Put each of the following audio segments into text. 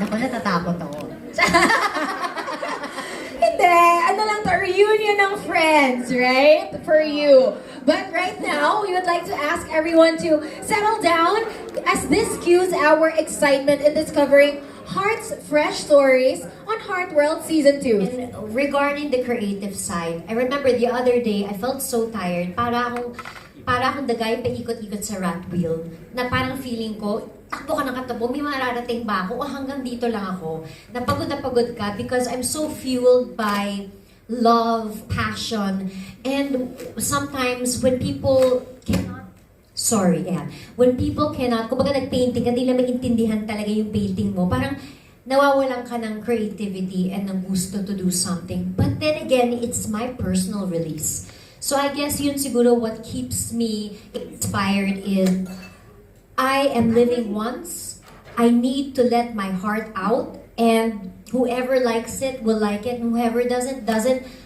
Naku, natatakot ako. Hindi, ano lang to, reunion ng friends, right? For you. But right now, we would like to ask everyone to settle down as this cues our excitement in discovering Heart's fresh stories on Heart World Season 2. And regarding the creative side, I remember the other day, I felt so tired. Para akong dagay paikot-ikot sa rat wheel. Na parang feeling ko, takbo ka ng katakbo, may mararating ba ako? O hanggang dito lang ako. Na pagod ka because I'm so fueled by love, passion. And sometimes when people cannot, when people cannot, kumbaga nag-painting, hindi na maintindihan talaga yung painting mo, parang nawawalan ka ng creativity and ng gusto to do something. But then again, it's my personal release. So I guess yun siguro what keeps me inspired is I am living once. I need to let my heart out, and whoever likes it will like it, and whoever doesn't.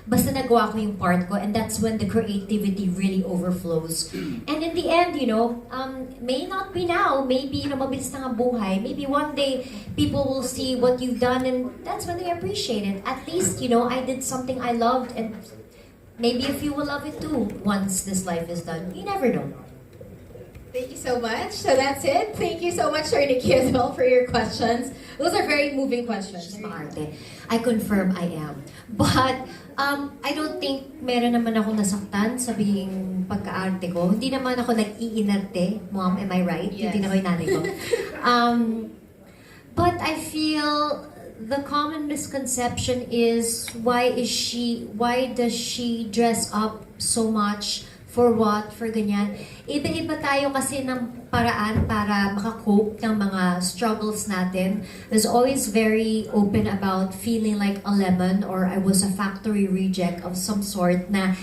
Basta nagawa ko yung part ko, and that's when the creativity really overflows. And in the end, may not be now, maybe mabilis na nga buhay, maybe one day people will see what you've done, and that's when they appreciate it. At least, I did something I loved, and maybe if you will love it too once this life is done. You never know. Thank you so much. So that's it. Thank you so much, Sir Nikki, as well, for your questions. Those are very moving questions. Maarte. I confirm I am. But, I don't think meron naman ako nasaktan sa biging pagka-arte ko. Hindi naman ako nag-iinarte. Mom, am I right? Yes. Hindi na ko yung nanay ko. But I feel the common misconception is why does she dress up so much? For what? For ganyan. Iba-iba tayo kasi ng paraan para makakope ng mga struggles natin. I was always very open about feeling like a lemon or I was a factory reject of some sort na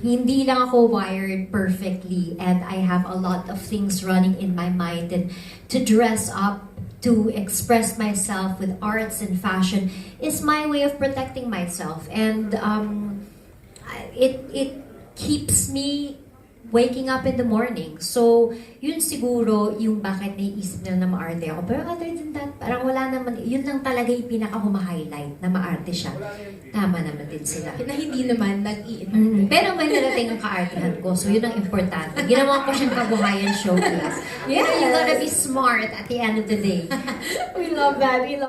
hindi lang ako wired perfectly and I have a lot of things running in my mind, and to dress up, to express myself with arts and fashion is my way of protecting myself, and it keeps me waking up in the morning. So, yun siguro yung bakit naiisip nila na maarte ako. Pero other than that, parang wala naman, yun lang talaga yung pinaka-huma-highlight na maarte siya. Tama naman din sila. Na hindi naman nag-i-inarte. Pero may narating ang kaartihan ko, so yun ang importante. Ginawa ko siyang kabuhayan showcase. You gotta be smart at the end of the day. We love that. We love